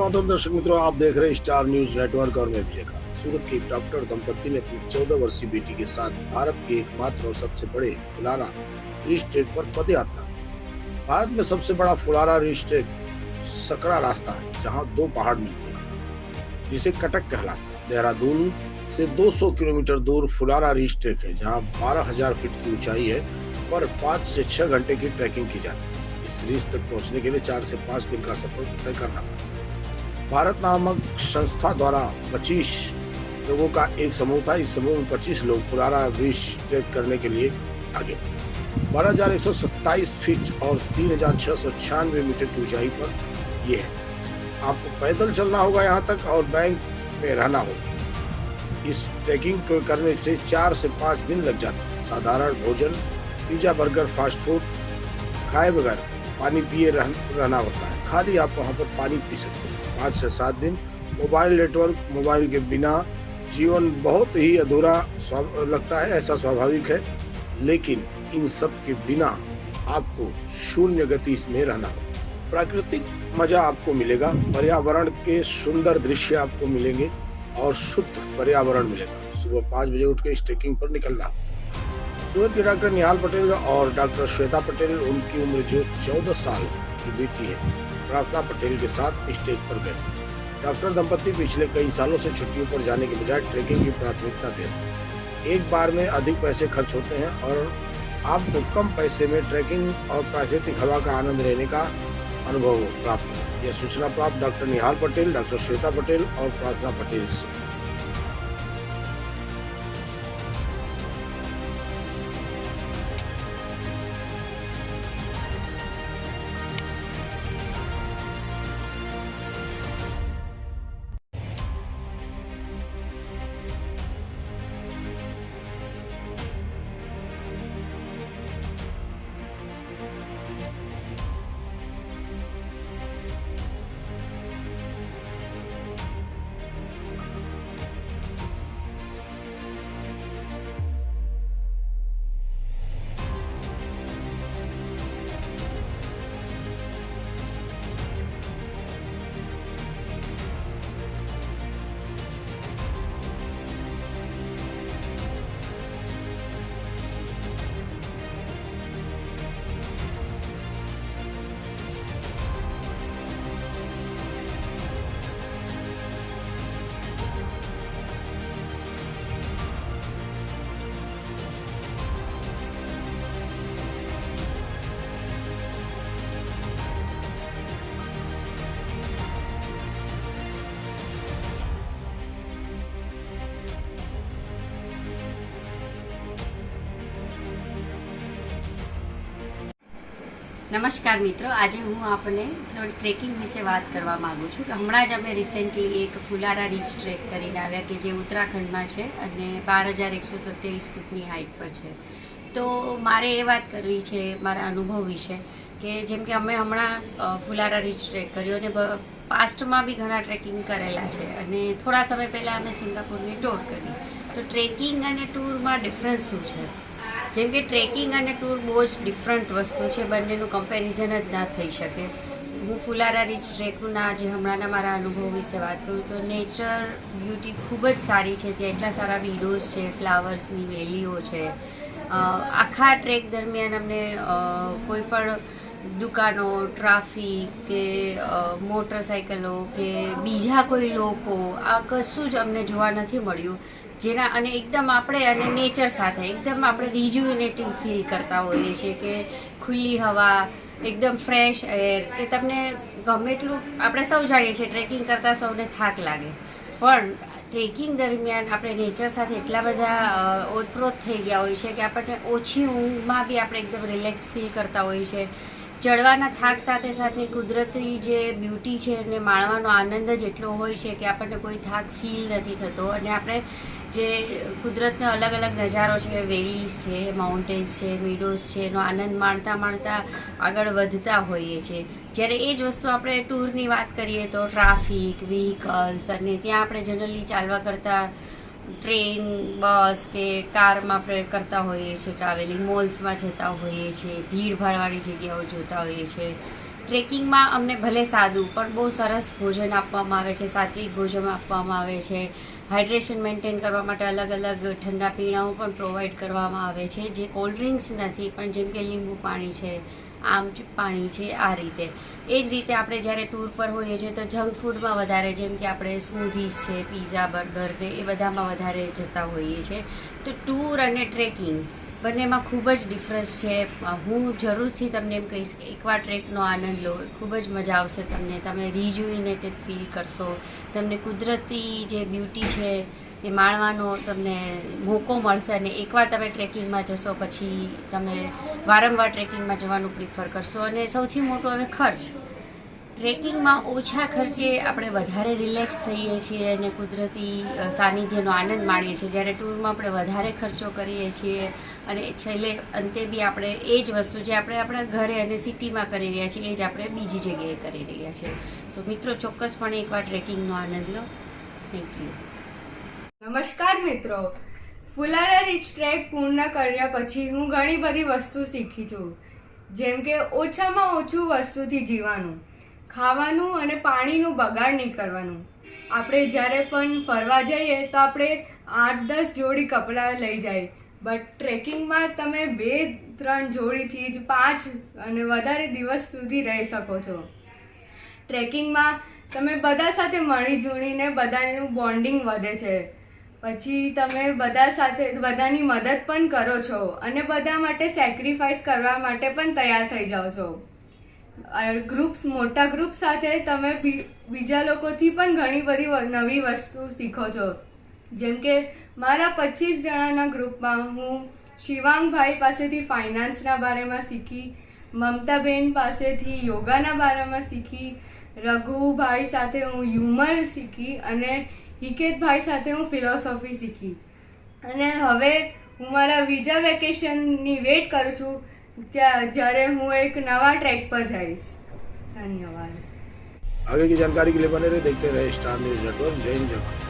सुप्रभात दर्शक मित्रों, आप देख रहे हैं स्टार न्यूज नेटवर्क और मैं विजय खान। सूरत की डॉक्टर दंपत्ति ने अपनी 14 वर्षीय बेटी के साथ भारत के एकमात्र और सबसे बड़े फुलारा रिज ट्रेक पर पद यात्रा। भारत में सबसे बड़ा फुलारा रिज ट्रेक सकरा रास्ता है, जहां दो पहाड़ मिलते हैं, जिसे कटक कहलाता है। देहरादून से 200 किलोमीटर दूर फुलारा रिज ट्रेक है, जहां 12,000 फीट की ऊंचाई है पर 5 से 6 घंटे की ट्रैकिंग की जाती है। इस रिज तक पहुंचने के लिए 4 से 5 दिन का सफर तय करना पड़ा। भारत नामक संस्था द्वारा 25 लोगों का एक समूह था। इस समूह में 25 लोग फुलारा रिज ट्रेक करने के लिए आगे। 12,127 फीट और 3,696 मीटर की ऊंचाई पर यह है। आपको पैदल चलना होगा यहाँ तक और बैंक में रहना होगा। इस ट्रैकिंग को करने से 4 से 5 दिन लग जाते हैं। साधारण भोजन, पिज्जा, बर्गर, फास्ट फूड खाए बगैर पानी पिए रहना होता है। खाली आप वहाँ पर पानी पी सकते हैं। 5 से 7 दिन मोबाइल नेटवर्क, मोबाइल के बिना जीवन बहुत ही अधूरा लगता है, ऐसा स्वाभाविक है। लेकिन इन सब के बिना आपको शून्य गति में रहना होगा। प्राकृतिक मजा आपको मिलेगा, पर्यावरण के सुंदर दृश्य आपको मिलेंगे और शुद्ध पर्यावरण मिलेगा। सुबह 5 बजे उठ के इस ट्रेकिंग पर निकलना। सूरत के डॉक्टर निहाल पटेल और डॉक्टर श्वेता पटेल, उनकी उम्र जो 14 साल की बेटी है, प्रार्थना पटेल के साथ इस ट्रेक पर गए। डॉक्टर दंपत्ति पिछले कई सालों से छुट्टियों पर जाने के बजाय ट्रेकिंग की प्राथमिकता देते हैं। एक बार में अधिक पैसे खर्च होते हैं और आपको कम पैसे में ट्रेकिंग और प्राकृतिक हवा का आनंद लेने का अनुभव प्राप्त हो। यह सूचना प्राप्त डॉक्टर निहाल पटेल, डॉक्टर श्वेता पटेल और प्रार्थना पटेल से। નમસ્કાર મિત્રો, આજે હું આપને થોડી ટ્રેકિંગ વિશે વાત કરવા માગું છું કે હમણાં જ અમે રિસેન્ટલી એક ફુલારા રીચ ટ્રેક કરીને આવ્યા કે જે ઉત્તરાખંડમાં છે અને 12,127 ફૂટની હાઇટ પર છે. તો મારે એ વાત કરવી છે મારા અનુભવ વિશે કે જેમ કે અમે હમણાં ફુલારા રીચ ટ્રેક કર્યો અને પાસ્ટમાં બી ઘણા ટ્રેકિંગ કરેલા છે અને થોડા સમય પહેલાં અમે સિંગાપુરની ટૂર કરી. તો ટ્રેકિંગ અને ટૂરમાં ડિફરન્સ શું છે? જેમ કે ટ્રેકિંગ અને ટૂર બહુ જ ડિફરન્ટ વસ્તુ છે, બંનેનું કમ્પેરિઝન જ ના થઈ શકે. હું ફુલારા રીચ ટ્રેકના જે હમણાંના મારા અનુભવ વિશે વાત કરું તો નેચર બ્યુટી ખૂબ જ સારી છે. ત્યાં એટલા સારા વિડોઝ છે, ફ્લાવર્સની વેલીઓ છે. આખા ટ્રેક દરમિયાન અમને કોઈ પણ દુકાનો, ટ્રાફિક કે મોટરસાઇકલો કે બીજા કોઈ લોકો આ કશું જ અમને જોવા નથી મળ્યું. જેના અને એકદમ આપણે અને નેચર સાથે એકદમ આપણે રિજ્યુનેટિંગ ફીલ કરતા હોઈએ છીએ કે ખુલ્લી હવા, એકદમ ફ્રેશ એર, કે તમને ગમે એટલું આપણે સૌ જાણીએ છીએ ટ્રેકિંગ કરતાં સૌને થાક લાગે, પણ ટ્રેકિંગ દરમિયાન આપણે નેચર સાથે એટલા બધા ઓતપ્રોત થઈ ગયા હોય છે કે આપણને ઓછી ઊંઘમાં બી આપણે એકદમ રિલેક્સ ફીલ કરતા હોઈએ છીએ. ચડવાના થાક સાથે સાથે કુદરતી જે બ્યુટી છે એને માણવાનો આનંદ જ એટલો હોય છે કે આપણને કોઈ થાક ફીલ નથી થતો અને આપણે જે કુદરતનો અલગ અલગ નજારો છે, વેલીઝ છે, માઉન્ટેન્સ છે, મીડોઝ છે, એનો આનંદ માણતા માણતા આગળ વધતા હોઈએ છીએ. જ્યારે એ જ વસ્તુ આપણે ટૂરની વાત કરીએ તો ટ્રાફિક, વ્હીકલ્સ અને ત્યાં આપણે જનરલી ચાલવા કરતાં ટ્રેન, બસ કે કારમાં આપણે કરતા હોઈએ છીએ ટ્રાવેલિંગ, મોલ્સમાં જતા હોઈએ છીએ, ભીડભાડવાળી જગ્યાઓ જોતા હોઈએ છીએ. ટ્રેકિંગમાં અમને ભલે સાદું પણ બહુ સરસ ભોજન આપવામાં આવે છે, સાત્વિક ભોજન આપવામાં આવે છે. હાઇડ્રેશન મેન્ટેન કરવા માટે અલગ અલગ ઠંડા પીણાઓ પણ પ્રોવાઈડ કરવામાં આવે છે, જે કોલ્ડ ડ્રિંક્સ નથી પણ જેમ કે લીંબુ પાણી છે, આમ પાણી છે, આ રીતે. એ જ રીતે આપણે જ્યારે ટૂર પર હોઈએ છીએ તો જંક ફૂડમાં વધારે, જેમ કે આપણે સ્મૂધીઝ છે, પીઝા, બર્ગર ને એ બધામાં વધારે જતા હોઈએ છીએ. તો ટૂર અને ટ્રેકિંગ બંનેમાં ખૂબ જ ડિફરન્સ છે. હું જરૂરથી તમને એમ કહીશ કે એકવાર ટ્રેકનો આનંદ લો, ખૂબ જ મજા આવશે તમને. તમે રિજુવિનેટેડ ફીલ કરશો, તમને કુદરતી જે બ્યુટી છે એ માણવાનો તમને મોકો મળશે. અને એકવાર તમે ટ્રેકિંગમાં જશો પછી તમે વારંવાર ટ્રેકિંગમાં જવાનું પ્રિફર કરશો. અને સૌથી મોટો હવે ખર્ચ, ટ્રેકિંગમાં ઓછા ખર્ચે આપણે વધારે રિલેક્સ થઈએ છીએ અને કુદરતી સાનિધ્યનો આનંદ માણીએ છીએ, જ્યારે ટૂરમાં આપણે વધારે ખર્ચો કરીએ છીએ અને છેલ્લે અંતે બી આપણે એ જ વસ્તુ જે આપણે આપણા ઘરે અને સિટીમાં કરી રહ્યા છીએ એ જ આપણે બીજી જગ્યાએ કરી રહ્યા છીએ. તો મિત્રો, ચોક્કસપણે એકવાર ટ્રેકિંગનો આનંદ લો. Thank you. નમસ્કાર મિત્રો, ફુલારા રીચ ટ્રેક પૂર્ણ કર્યા પછી હું ઘણી બધી વસ્તુ શીખી છું, જેમ કે ઓછામાં ઓછું વસ્તુથી જીવવાનું, ખાવાનું અને પાણીનું બગાડ નહીં કરવાનું. આપણે જ્યારે પણ ફરવા જઈએ તો આપણે 8-10 જોડી કપડાં લઈ જાય, બટ ટ્રેકિંગમાં તમે 2-3 જોડીથી જ 5 અને વધારે દિવસ સુધી રહી શકો છો. ટ્રેકિંગમાં તમે બધા સાથે મળી જુણીને બધાનું બોન્ડિંગ વધે છે. પછી તમે બધા સાથે બધાની મદદ પણ કરો છો અને બધા માટે સેક્રિફાઈસ કરવા માટે પણ તૈયાર થઈ જાઓ છો. મોટા ગ્રુપ સાથે તમે બીજા લોકોથી પણ ઘણી બધી નવી વસ્તુ શીખો છો. જેમ કે મારા 25 જણાના ગ્રુપમાં હું શિવાંગભાઈ પાસેથી ફાઇનાન્સના બારેમાં શીખી, મમતાબેન પાસેથી યોગાના બારેમાં શીખી, રઘુભાઈ સાથે હું હ્યુમર શીખી અને હિકેતભાઈ સાથે હું ફિલોસોફી શીખી. અને હવે હું મારા બીજા વેકેશનની વેટ કરું છું જ્યારે હું એક નવા ટ્રેક પર જઈશ. ધન્યવાદ. आगे की जानकारी के लिए बने रहे, देखते रहे स्टार न्यूज नेटवर्क. जय हिंद, जय भारत.